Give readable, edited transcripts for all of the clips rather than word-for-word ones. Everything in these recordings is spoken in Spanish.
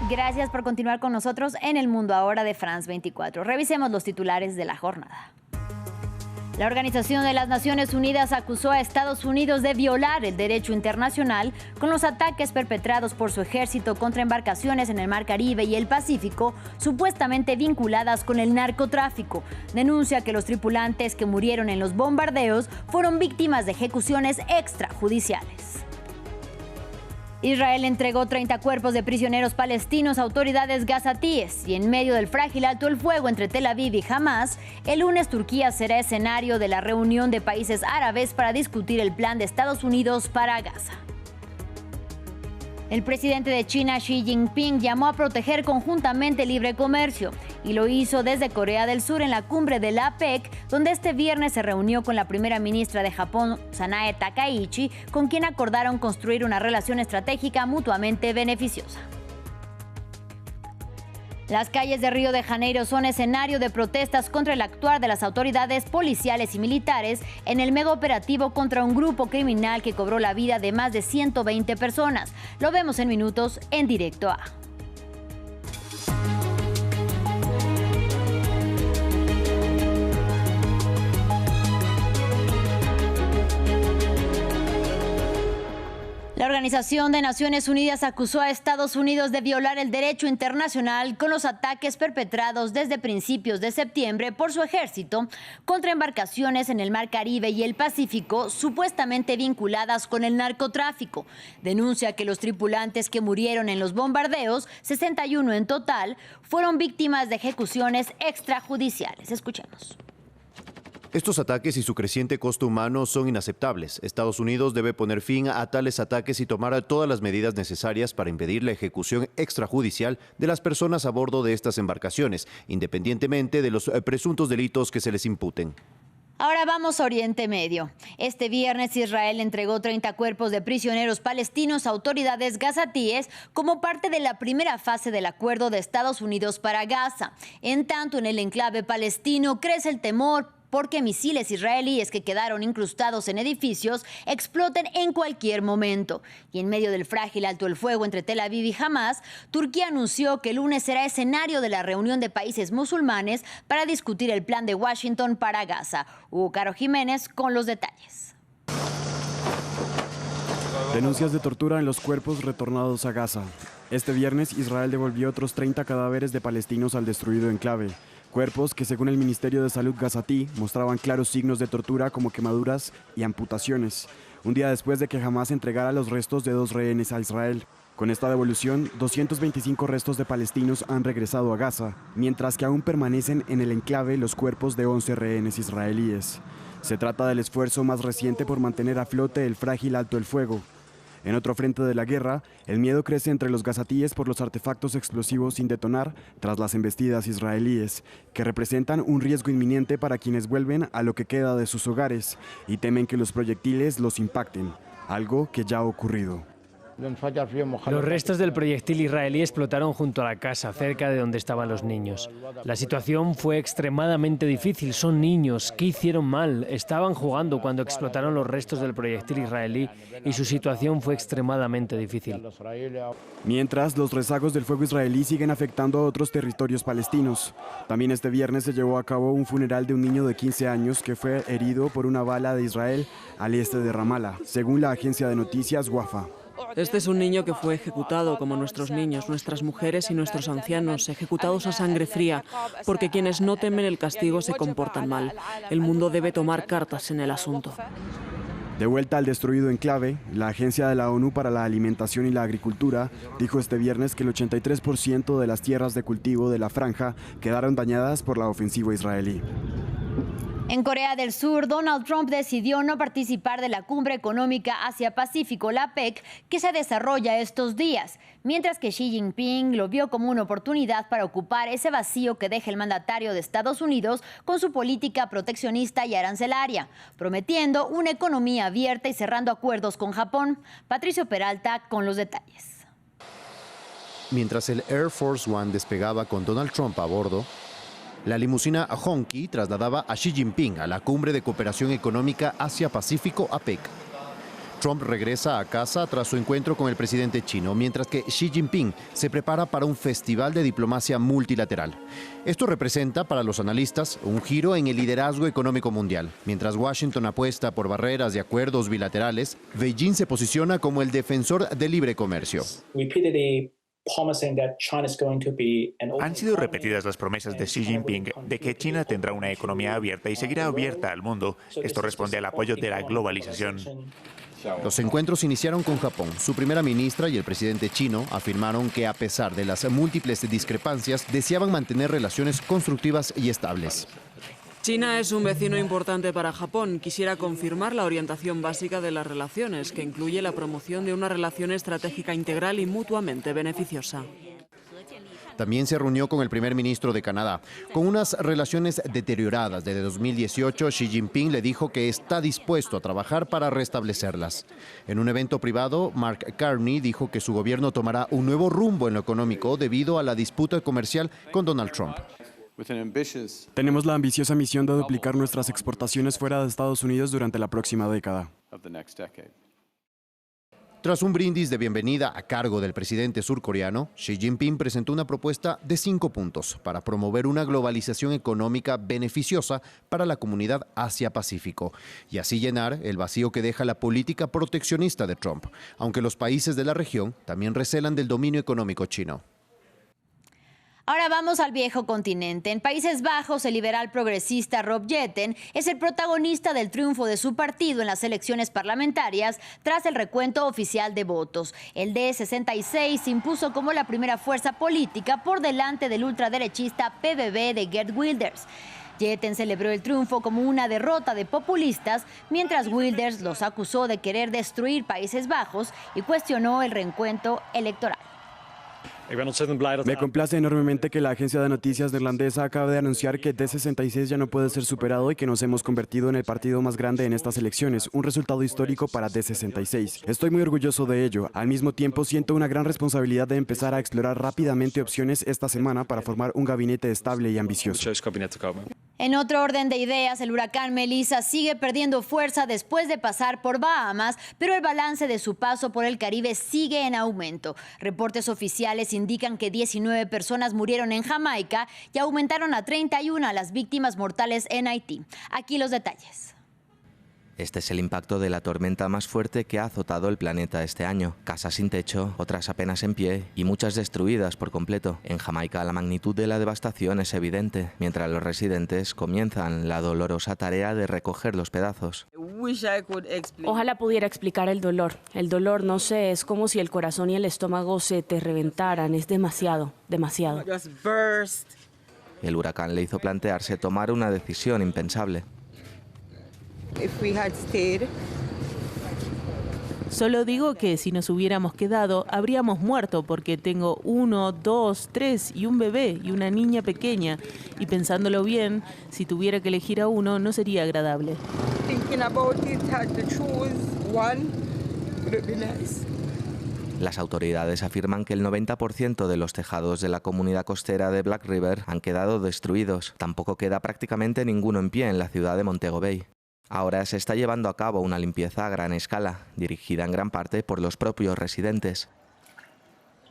Gracias por continuar con nosotros en El Mundo Ahora de France 24. Revisemos los titulares de la jornada. La Organización de las Naciones Unidas acusó a Estados Unidos de violar el derecho internacional con los ataques perpetrados por su ejército contra embarcaciones en el Mar Caribe y el Pacífico, supuestamente vinculadas con el narcotráfico. Denuncia que los tripulantes que murieron en los bombardeos fueron víctimas de ejecuciones extrajudiciales. Israel entregó 30 cuerpos de prisioneros palestinos a autoridades gazatíes y en medio del frágil alto el fuego entre Tel Aviv y Hamás, el lunes Turquía será escenario de la reunión de países árabes para discutir el plan de Estados Unidos para Gaza. El presidente de China, Xi Jinping, llamó a proteger conjuntamente el libre comercio y lo hizo desde Corea del Sur en la cumbre de la APEC, donde este viernes se reunió con la primera ministra de Japón, Sanae Takaichi, con quien acordaron construir una relación estratégica mutuamente beneficiosa. Las calles de Río de Janeiro son escenario de protestas contra el actuar de las autoridades policiales y militares en el megaoperativo contra un grupo criminal que cobró la vida de más de 120 personas. Lo vemos en minutos en Directo A. La Organización de Naciones Unidas acusó a Estados Unidos de violar el derecho internacional con los ataques perpetrados desde principios de septiembre por su ejército contra embarcaciones en el Mar Caribe y el Pacífico, supuestamente vinculadas con el narcotráfico. Denuncia que los tripulantes que murieron en los bombardeos, 61 en total, fueron víctimas de ejecuciones extrajudiciales. Escuchemos. Estos ataques y su creciente costo humano son inaceptables. Estados Unidos debe poner fin a tales ataques y tomar todas las medidas necesarias para impedir la ejecución extrajudicial de las personas a bordo de estas embarcaciones, independientemente de los presuntos delitos que se les imputen. Ahora vamos a Oriente Medio. Este viernes Israel entregó 30 cuerpos de prisioneros palestinos a autoridades gazatíes como parte de la primera fase del acuerdo de Estados Unidos para Gaza. En tanto, en el enclave palestino crece el temor porque misiles israelíes que quedaron incrustados en edificios exploten en cualquier momento. Y en medio del frágil alto el fuego entre Tel Aviv y Hamás, Turquía anunció que el lunes será escenario de la reunión de países musulmanes para discutir el plan de Washington para Gaza. Hugo Caro Jiménez con los detalles. Denuncias de tortura en los cuerpos retornados a Gaza. Este viernes Israel devolvió otros 30 cadáveres de palestinos al destruido enclave. Cuerpos que, según el Ministerio de Salud gazatí, mostraban claros signos de tortura como quemaduras y amputaciones, un día después de que Hamás entregara los restos de 2 rehenes a Israel. Con esta devolución, 225 restos de palestinos han regresado a Gaza, mientras que aún permanecen en el enclave los cuerpos de 11 rehenes israelíes. Se trata del esfuerzo más reciente por mantener a flote el frágil alto el fuego. En otro frente de la guerra, el miedo crece entre los gazatíes por los artefactos explosivos sin detonar tras las embestidas israelíes, que representan un riesgo inminente para quienes vuelven a lo que queda de sus hogares y temen que los proyectiles los impacten, algo que ya ha ocurrido. Los restos del proyectil israelí explotaron junto a la casa, cerca de donde estaban los niños. La situación fue extremadamente difícil. Son niños. ¿Qué hicieron mal? Estaban jugando cuando explotaron los restos del proyectil israelí y su situación fue extremadamente difícil. Mientras, los rezagos del fuego israelí siguen afectando a otros territorios palestinos. También este viernes se llevó a cabo un funeral de un niño de 15 años que fue herido por una bala de Israel al este de Ramallah, según la agencia de noticias Wafa. Este es un niño que fue ejecutado como nuestros niños, nuestras mujeres y nuestros ancianos, ejecutados a sangre fría, porque quienes no temen el castigo se comportan mal. El mundo debe tomar cartas en el asunto. De vuelta al destruido enclave, la Agencia de la ONU para la Alimentación y la Agricultura dijo este viernes que el 83% de las tierras de cultivo de la franja quedaron dañadas por la ofensiva israelí. En Corea del Sur, Donald Trump decidió no participar de la Cumbre Económica Asia-Pacífico, la APEC, que se desarrolla estos días, mientras que Xi Jinping lo vio como una oportunidad para ocupar ese vacío que deja el mandatario de Estados Unidos con su política proteccionista y arancelaria, prometiendo una economía abierta y cerrando acuerdos con Japón. Patricio Peralta con los detalles. Mientras el Air Force One despegaba con Donald Trump a bordo, la limusina Honky trasladaba a Xi Jinping a la Cumbre de Cooperación Económica Asia-Pacífico, APEC. Trump regresa a casa tras su encuentro con el presidente chino, mientras que Xi Jinping se prepara para un festival de diplomacia multilateral. Esto representa para los analistas un giro en el liderazgo económico mundial. Mientras Washington apuesta por barreras y acuerdos bilaterales, Beijing se posiciona como el defensor del libre comercio. Han sido repetidas las promesas de Xi Jinping de que China tendrá una economía abierta y seguirá abierta al mundo. Esto responde al apoyo de la globalización. Los encuentros iniciaron con Japón. Su primera ministra y el presidente chino afirmaron que a pesar de las múltiples discrepancias, deseaban mantener relaciones constructivas y estables. China es un vecino importante para Japón. Quisiera confirmar la orientación básica de las relaciones, que incluye la promoción de una relación estratégica integral y mutuamente beneficiosa. También se reunió con el primer ministro de Canadá. Con unas relaciones deterioradas desde 2018, Xi Jinping le dijo que está dispuesto a trabajar para restablecerlas. En un evento privado, Mark Carney dijo que su gobierno tomará un nuevo rumbo en lo económico debido a la disputa comercial con Donald Trump. Tenemos la ambiciosa misión de duplicar nuestras exportaciones fuera de Estados Unidos durante la próxima década. Tras un brindis de bienvenida a cargo del presidente surcoreano, Xi Jinping presentó una propuesta de 5 puntos para promover una globalización económica beneficiosa para la comunidad Asia-Pacífico y así llenar el vacío que deja la política proteccionista de Trump, aunque los países de la región también recelan del dominio económico chino. Ahora vamos al viejo continente. En Países Bajos, el liberal progresista Rob Jetten es el protagonista del triunfo de su partido en las elecciones parlamentarias tras el recuento oficial de votos. El D66 se impuso como la primera fuerza política por delante del ultraderechista PVV de Geert Wilders. Jetten celebró el triunfo como una derrota de populistas, mientras Wilders los acusó de querer destruir Países Bajos y cuestionó el recuento electoral. Me complace enormemente que la agencia de noticias neerlandesa acabe de anunciar que D66 ya no puede ser superado y que nos hemos convertido en el partido más grande en estas elecciones, un resultado histórico para D66. Estoy muy orgulloso de ello. Al mismo tiempo, siento una gran responsabilidad de empezar a explorar rápidamente opciones esta semana para formar un gabinete estable y ambicioso. En otro orden de ideas, el huracán Melissa sigue perdiendo fuerza después de pasar por Bahamas, pero el balance de su paso por el Caribe sigue en aumento. Reportes oficiales indican que 19 personas murieron en Jamaica y aumentaron a 31 las víctimas mortales en Haití. Aquí los detalles. Este es el impacto de la tormenta más fuerte que ha azotado el planeta este año. Casas sin techo, otras apenas en pie y muchas destruidas por completo. En Jamaica la magnitud de la devastación es evidente, mientras los residentes comienzan la dolorosa tarea de recoger los pedazos. Ojalá pudiera explicar el dolor. El dolor, no sé, es como si el corazón y el estómago se te reventaran. Es demasiado, demasiado. El huracán le hizo plantearse tomar una decisión impensable. Solo digo que si nos hubiéramos quedado, habríamos muerto porque tengo 1, 2, 3 y un bebé y una niña pequeña. Y pensándolo bien, si tuviera que elegir a uno, no sería agradable. Las autoridades afirman que el 90% de los tejados de la comunidad costera de Black River han quedado destruidos. Tampoco queda prácticamente ninguno en pie en la ciudad de Montego Bay. Ahora se está llevando a cabo una limpieza a gran escala, dirigida en gran parte por los propios residentes.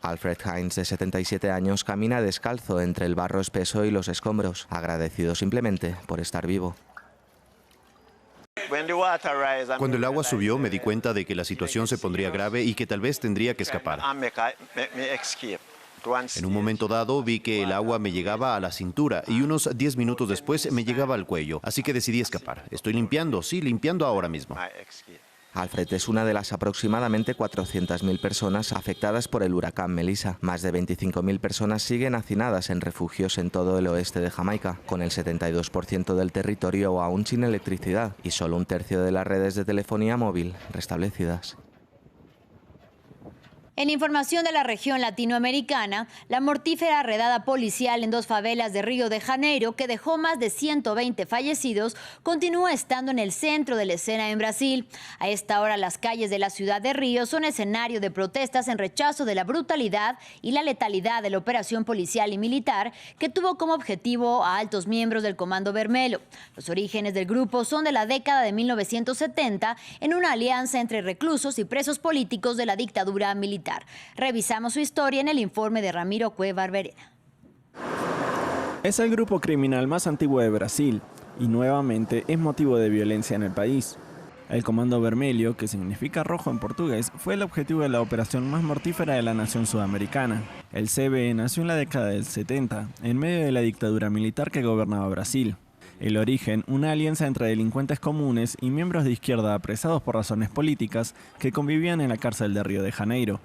Alfred Hines, de 77 años, camina descalzo entre el barro espeso y los escombros, agradecido simplemente por estar vivo. Cuando el agua subió, me di cuenta de que la situación se pondría grave y que tal vez tendría que escapar. En un momento dado vi que el agua me llegaba a la cintura y unos 10 minutos después me llegaba al cuello, así que decidí escapar. Estoy limpiando, sí, limpiando ahora mismo. Alfred es una de las aproximadamente 400.000 personas afectadas por el huracán Melissa. Más de 25.000 personas siguen hacinadas en refugios en todo el oeste de Jamaica, con el 72% del territorio aún sin electricidad y solo un tercio de las redes de telefonía móvil restablecidas. En información de la región latinoamericana, la mortífera redada policial en 2 favelas de Río de Janeiro, que dejó más de 120 fallecidos, continúa estando en el centro de la escena en Brasil. A esta hora, las calles de la ciudad de Río son escenario de protestas en rechazo de la brutalidad y la letalidad de la operación policial y militar, que tuvo como objetivo a altos miembros del Comando Vermelho. Los orígenes del grupo son de la década de 1970, en una alianza entre reclusos y presos políticos de la dictadura militar. Revisamos su historia en el informe de Ramiro Cueva Vereda. Es el grupo criminal más antiguo de Brasil y nuevamente es motivo de violencia en el país. El Comando Vermelho, que significa rojo en portugués, fue el objetivo de la operación más mortífera de la nación sudamericana. El CBE nació en la década del 70, en medio de la dictadura militar que gobernaba Brasil. El origen, una alianza entre delincuentes comunes y miembros de izquierda apresados por razones políticas que convivían en la cárcel de Río de Janeiro.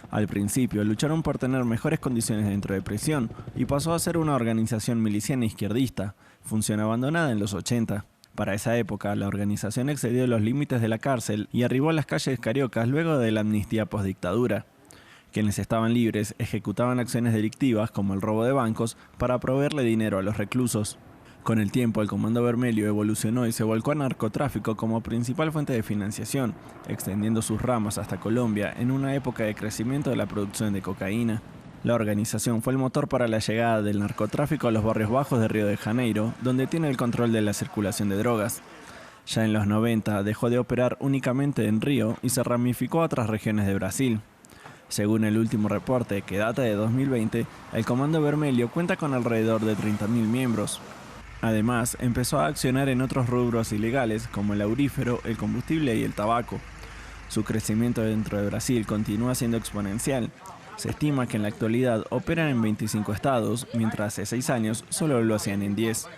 Al principio lucharon por tener mejores condiciones dentro de prisión y pasó a ser una organización miliciana izquierdista, función abandonada en los 80. Para esa época, la organización excedió los límites de la cárcel y arribó a las calles cariocas luego de la amnistía postdictadura. Quienes estaban libres ejecutaban acciones delictivas como el robo de bancos para proveerle dinero a los reclusos. Con el tiempo, el Comando Vermelho evolucionó y se volcó al narcotráfico como principal fuente de financiación, extendiendo sus ramas hasta Colombia en una época de crecimiento de la producción de cocaína. La organización fue el motor para la llegada del narcotráfico a los barrios bajos de Río de Janeiro, donde tiene el control de la circulación de drogas. Ya en los 90 dejó de operar únicamente en Río y se ramificó a otras regiones de Brasil. Según el último reporte, que data de 2020, el Comando Vermelho cuenta con alrededor de 30.000 miembros. Además, empezó a accionar en otros rubros ilegales como el aurífero, el combustible y el tabaco. Su crecimiento dentro de Brasil continúa siendo exponencial. Se estima que en la actualidad operan en 25 estados, mientras hace 6 años solo lo hacían en 10.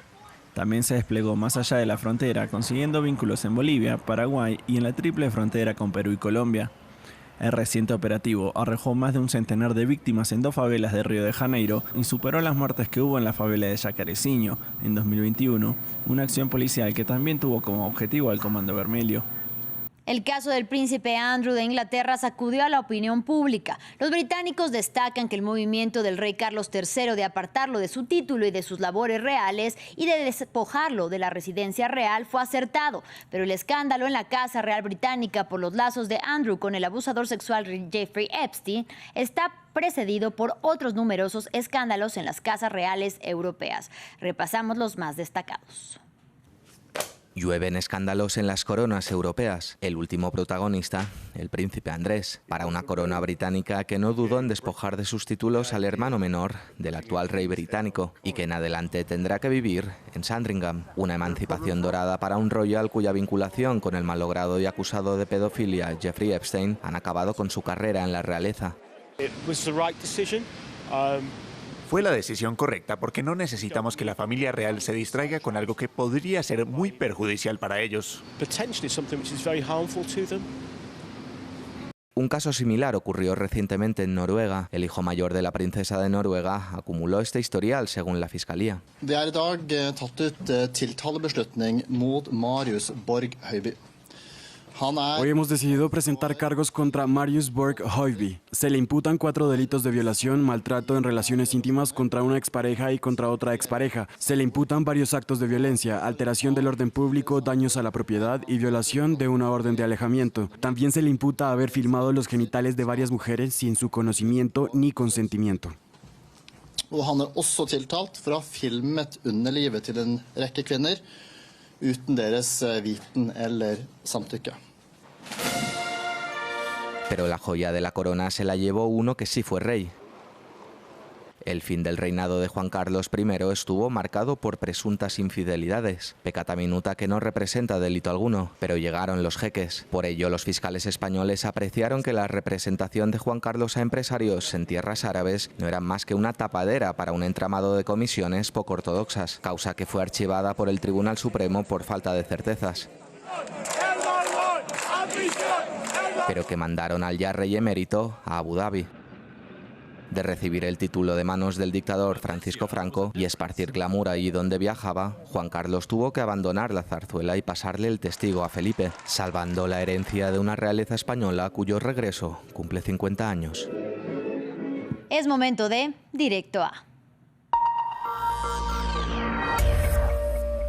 También se desplegó más allá de la frontera, consiguiendo vínculos en Bolivia, Paraguay y en la triple frontera con Perú y Colombia. El reciente operativo arrojó más de un centenar de víctimas en 2 favelas de Río de Janeiro y superó las muertes que hubo en la favela de Jacarezinho en 2021, una acción policial que también tuvo como objetivo al Comando Vermelho. El caso del príncipe Andrew de Inglaterra sacudió a la opinión pública. Los británicos destacan que el movimiento del rey Carlos III de apartarlo de su título y de sus labores reales y de despojarlo de la residencia real fue acertado. Pero el escándalo en la Casa Real Británica por los lazos de Andrew con el abusador sexual Jeffrey Epstein está precedido por otros numerosos escándalos en las casas reales europeas. Repasamos los más destacados. Llueven escándalos en las coronas europeas. El último protagonista, el príncipe Andrés, para una corona británica que no dudó en despojar de sus títulos al hermano menor del actual rey británico y que en adelante tendrá que vivir en Sandringham. Una emancipación dorada para un royal cuya vinculación con el malogrado y acusado de pedofilia Jeffrey Epstein han acabado con su carrera en la realeza. Fue la decisión correcta porque no necesitamos que la familia real se distraiga con algo que podría ser muy perjudicial para ellos. Un caso similar ocurrió recientemente en Noruega. El hijo mayor de la princesa de Noruega acumuló este historial según la fiscalía. Hoy hemos decidido presentar cargos contra Marius Borg Høiby. Se le imputan 4 delitos de violación, maltrato en relaciones íntimas contra una expareja y contra otra expareja. Se le imputan varios actos de violencia, alteración del orden público, daños a la propiedad y violación de una orden de alejamiento. También se le imputa haber filmado los genitales de varias mujeres sin su conocimiento ni consentimiento. Han også tiltalt for å ha filmet underlivet til en rekke kvinner uten deres viten eller samtykke. Pero la joya de la corona se la llevó uno que sí fue rey. El fin del reinado de Juan Carlos I estuvo marcado por presuntas infidelidades, pecata minuta que no representa delito alguno, pero llegaron los jeques. Por ello, los fiscales españoles apreciaron que la representación de Juan Carlos a empresarios en tierras árabes no era más que una tapadera para un entramado de comisiones poco ortodoxas, causa que fue archivada por el Tribunal Supremo por falta de certezas. Pero que mandaron al ya rey emérito a Abu Dhabi. De recibir el título de manos del dictador Francisco Franco y esparcir glamour allí donde viajaba, Juan Carlos tuvo que abandonar la zarzuela y pasarle el testigo a Felipe, salvando la herencia de una realeza española cuyo regreso cumple 50 años. Es momento de Directo A.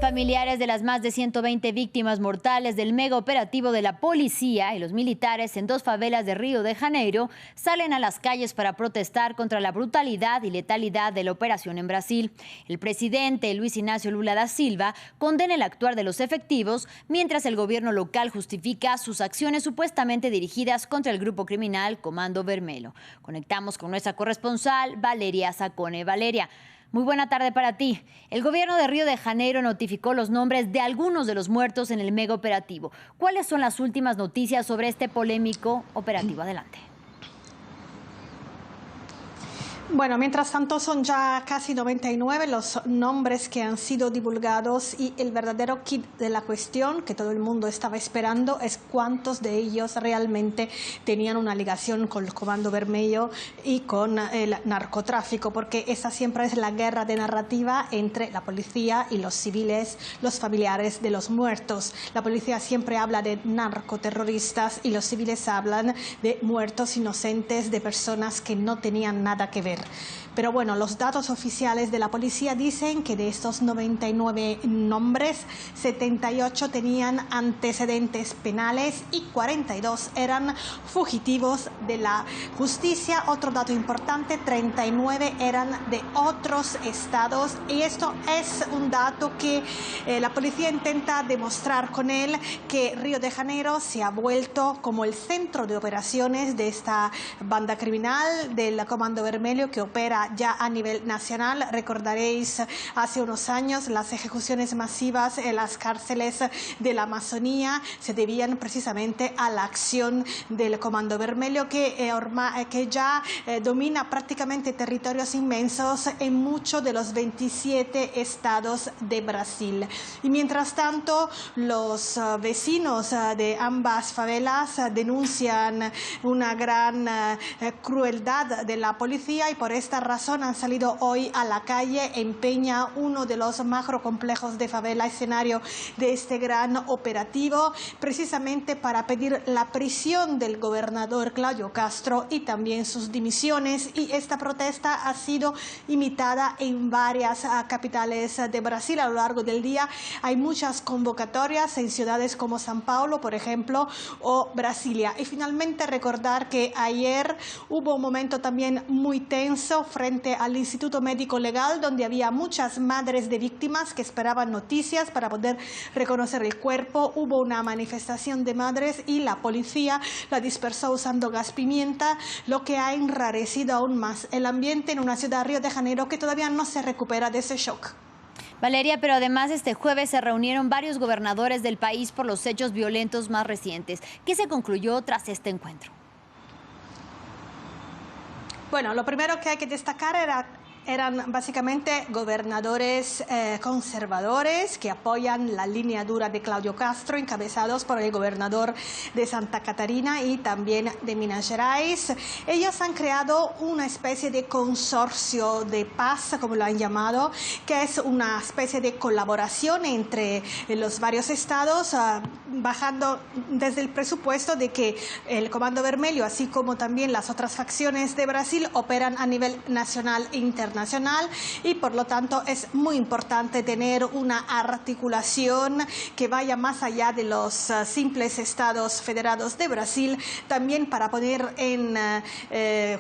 Familiares de las más de 120 víctimas mortales del mega operativo de la policía y los militares en 2 favelas de Río de Janeiro salen a las calles para protestar contra la brutalidad y letalidad de la operación en Brasil. El presidente Luis Ignacio Lula da Silva condena el actuar de los efectivos, mientras el gobierno local justifica sus acciones supuestamente dirigidas contra el grupo criminal Comando Vermelho. Conectamos con nuestra corresponsal Valeria Zacone. Valeria, muy buena tarde para ti. El gobierno de Río de Janeiro notificó los nombres de algunos de los muertos en el mega operativo. ¿Cuáles son las últimas noticias sobre este polémico operativo? Adelante. Bueno, mientras tanto son ya casi 99 los nombres que han sido divulgados y el verdadero kit de la cuestión que todo el mundo estaba esperando es cuántos de ellos realmente tenían una ligación con el Comando Vermelho y con el narcotráfico, porque esa siempre es la guerra de narrativa entre la policía y los civiles, los familiares de los muertos. La policía siempre habla de narcoterroristas y los civiles hablan de muertos inocentes, de personas que no tenían nada que ver. Pero bueno, los datos oficiales de la policía dicen que de estos 99 nombres, 78 tenían antecedentes penales y 42 eran fugitivos de la justicia. Otro dato importante, 39 eran de otros estados, y esto es un dato que la policía intenta demostrar con él, que Río de Janeiro se ha vuelto como el centro de operaciones de esta banda criminal del Comando Vermelho, que opera ya a nivel nacional. Recordaréis hace unos años las ejecuciones masivas en las cárceles de la Amazonía se debían precisamente a la acción del Comando Vermelho, que ya domina prácticamente territorios inmensos en muchos de los 27 estados de Brasil. Y mientras tanto, los vecinos de ambas favelas denuncian una gran crueldad de la policía, y por esta razón han salido hoy a la calle en Peña, uno de los macrocomplejos de favela, escenario de este gran operativo, precisamente para pedir la prisión del gobernador Cláudio Castro y también sus dimisiones. Y esta protesta ha sido imitada en varias capitales de Brasil a lo largo del día. Hay muchas convocatorias en ciudades como São Paulo, por ejemplo, o Brasilia. Y finalmente recordar que ayer hubo un momento también muy tenso frente al Instituto Médico Legal, donde había muchas madres de víctimas que esperaban noticias para poder reconocer el cuerpo. Hubo una manifestación de madres y la policía la dispersó usando gas pimienta, lo que ha enrarecido aún más el ambiente en una ciudad, Río de Janeiro, que todavía no se recupera de ese shock. Valeria, pero además este jueves se reunieron varios gobernadores del país por los hechos violentos más recientes. ¿Qué se concluyó tras este encuentro? Bueno, lo primero que hay que destacar eran básicamente gobernadores conservadores que apoyan la línea dura de Cláudio Castro, encabezados por el gobernador de Santa Catarina y también de Minas Gerais. Ellos han creado una especie de consorcio de paz, como lo han llamado, que es una especie de colaboración entre los varios estados, bajando desde el presupuesto de que el Comando Vermelho, así como también las otras facciones de Brasil, operan a nivel nacional e internacional, y por lo tanto es muy importante tener una articulación que vaya más allá de los simples estados federados de Brasil, también para poner en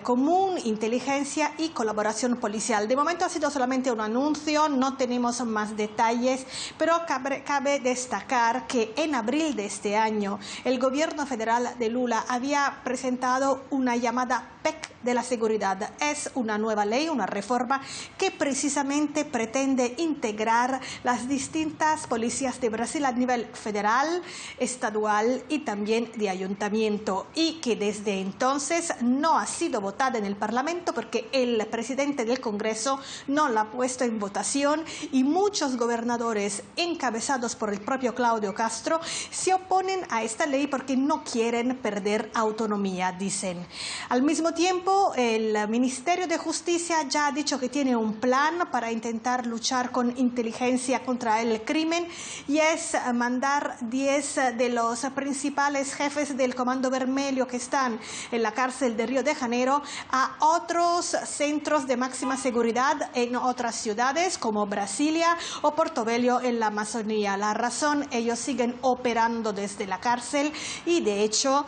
común inteligencia y colaboración policial. De momento ha sido solamente un anuncio, no tenemos más detalles, pero cabe destacar que en abril de este año el gobierno federal de Lula había presentado una llamada PEC de la seguridad. Es una nueva ley, una reforma reforma que precisamente pretende integrar las distintas policías de Brasil a nivel federal, estadual y también de ayuntamiento, y que desde entonces no ha sido votada en el Parlamento porque el presidente del Congreso no la ha puesto en votación, y muchos gobernadores encabezados por el propio Claudio Castro se oponen a esta ley porque no quieren perder autonomía, dicen. Al mismo tiempo, el Ministerio de Justicia ya ha dicho que tiene un plan para intentar luchar con inteligencia contra el crimen, y es mandar 10 de los principales jefes del Comando Vermelho que están en la cárcel de Río de Janeiro a otros centros de máxima seguridad en otras ciudades como Brasilia o Porto Velho en la Amazonía. La razón, ellos siguen operando desde la cárcel y de hecho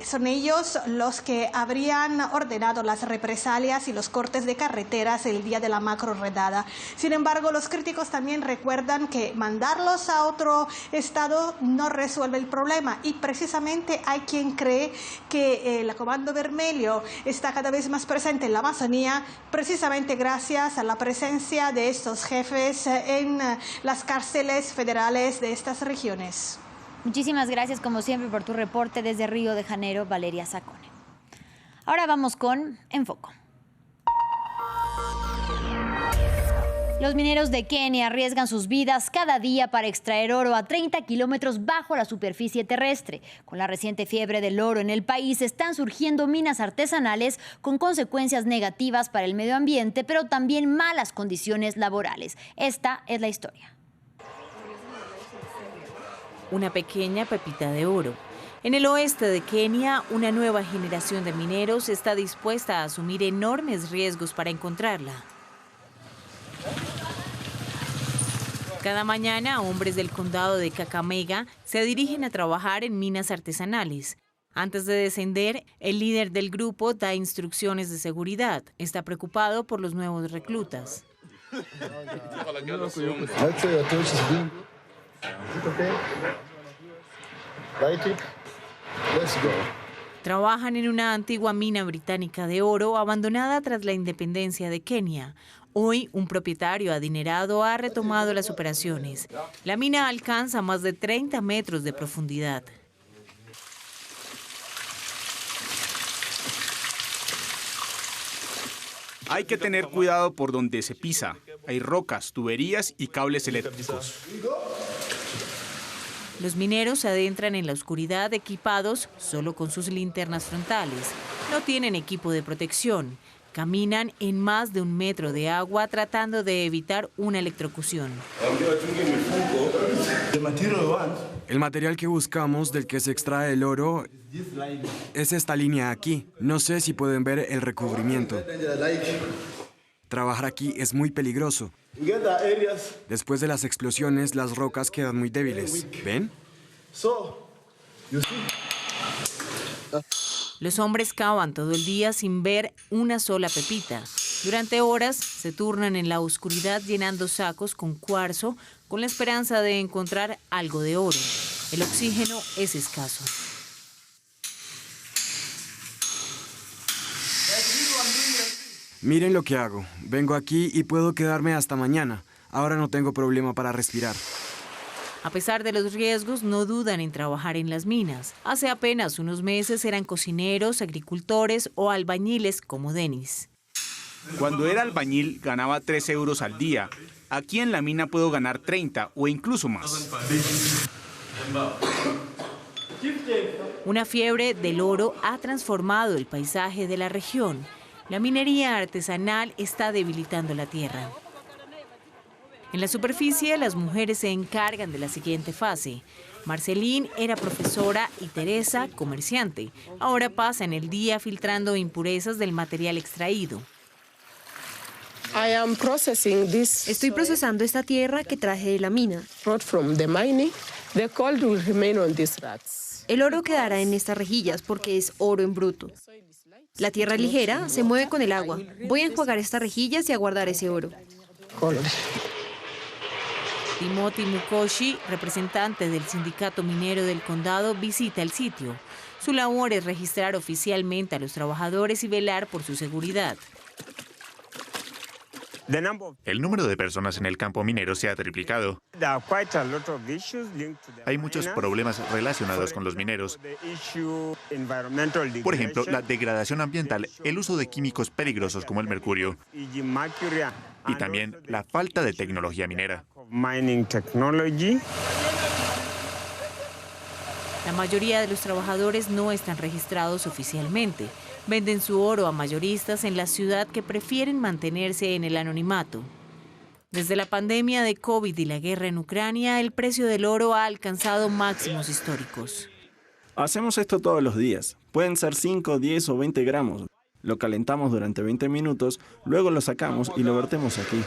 son ellos los que habrían ordenado las represalias y los cortes de carreteras el día de la macro redada. Sin embargo, los críticos también recuerdan que mandarlos a otro estado no resuelve el problema, y precisamente hay quien cree que el Comando Vermelho está cada vez más presente en la Amazonía precisamente gracias a la presencia de estos jefes en las cárceles federales de estas regiones. Muchísimas gracias, como siempre, por tu reporte desde Río de Janeiro, Valeria Zacone. Ahora vamos con Enfoco. Los mineros de Kenia arriesgan sus vidas cada día para extraer oro a 30 kilómetros bajo la superficie terrestre. Con la reciente fiebre del oro en el país, están surgiendo minas artesanales con consecuencias negativas para el medio ambiente, pero también malas condiciones laborales. Esta es la historia. Una pequeña pepita de oro. En el oeste de Kenia, una nueva generación de mineros está dispuesta a asumir enormes riesgos para encontrarla. Cada mañana, hombres del condado de Kakamega se dirigen a trabajar en minas artesanales. Antes de descender, el líder del grupo da instrucciones de seguridad. Está preocupado por los nuevos reclutas. Trabajan en una antigua mina británica de oro abandonada tras la independencia de Kenia. Hoy, un propietario adinerado ha retomado las operaciones. La mina alcanza más de 30 metros de profundidad. Hay que tener cuidado por donde se pisa. Hay rocas, tuberías y cables eléctricos. Los mineros se adentran en la oscuridad equipados solo con sus linternas frontales. No tienen equipo de protección. Caminan en más de 1 metro de agua tratando de evitar una electrocución. El material que buscamos, del que se extrae el oro, es esta línea aquí. No sé si pueden ver el recubrimiento. Trabajar aquí es muy peligroso. Después de las explosiones, las rocas quedan muy débiles. ¿Ven? Los hombres cavan todo el día sin ver una sola pepita. Durante horas se turnan en la oscuridad llenando sacos con cuarzo con la esperanza de encontrar algo de oro. El oxígeno es escaso. Miren lo que hago. Vengo aquí y puedo quedarme hasta mañana. Ahora no tengo problema para respirar. A pesar de los riesgos, no dudan en trabajar en las minas. Hace apenas unos meses eran cocineros, agricultores o albañiles como Denis. Cuando era albañil ganaba 3 euros al día. Aquí en la mina puedo ganar 30 o incluso más. Una fiebre del oro ha transformado el paisaje de la región. La minería artesanal está debilitando la tierra. En la superficie, las mujeres se encargan de la siguiente fase. Marceline era profesora y Teresa, comerciante. Ahora pasan el día filtrando impurezas del material extraído. Estoy procesando esta tierra que traje de la mina. El oro quedará en estas rejillas porque es oro en bruto. La tierra ligera se mueve con el agua. Voy a enjuagar estas rejillas y a guardar ese oro. Timothy Mukoshi, representante del sindicato minero del condado, visita el sitio. Su labor es registrar oficialmente a los trabajadores y velar por su seguridad. El número de personas en el campo minero se ha triplicado. Hay muchos problemas relacionados con los mineros. Por ejemplo, la degradación ambiental, el uso de químicos peligrosos como el mercurio y también la falta de tecnología minera. La mayoría de los trabajadores no están registrados oficialmente. Venden su oro a mayoristas en la ciudad que prefieren mantenerse en el anonimato. Desde la pandemia de COVID y la guerra en Ucrania, el precio del oro ha alcanzado máximos históricos. Hacemos esto todos los días. Pueden ser 5, 10 o 20 gramos. Lo calentamos durante 20 minutos, luego lo sacamos y lo vertemos aquí.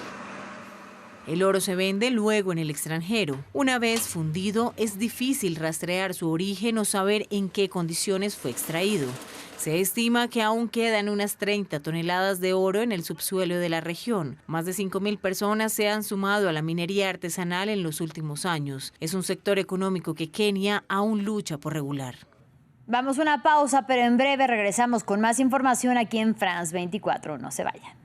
El oro se vende luego en el extranjero. Una vez fundido, es difícil rastrear su origen o saber en qué condiciones fue extraído. Se estima que aún quedan unas 30 toneladas de oro en el subsuelo de la región. Más de 5.000 personas se han sumado a la minería artesanal en los últimos años. Es un sector económico que Kenia aún lucha por regular. Vamos a una pausa, pero en breve regresamos con más información aquí en France 24. No se vayan.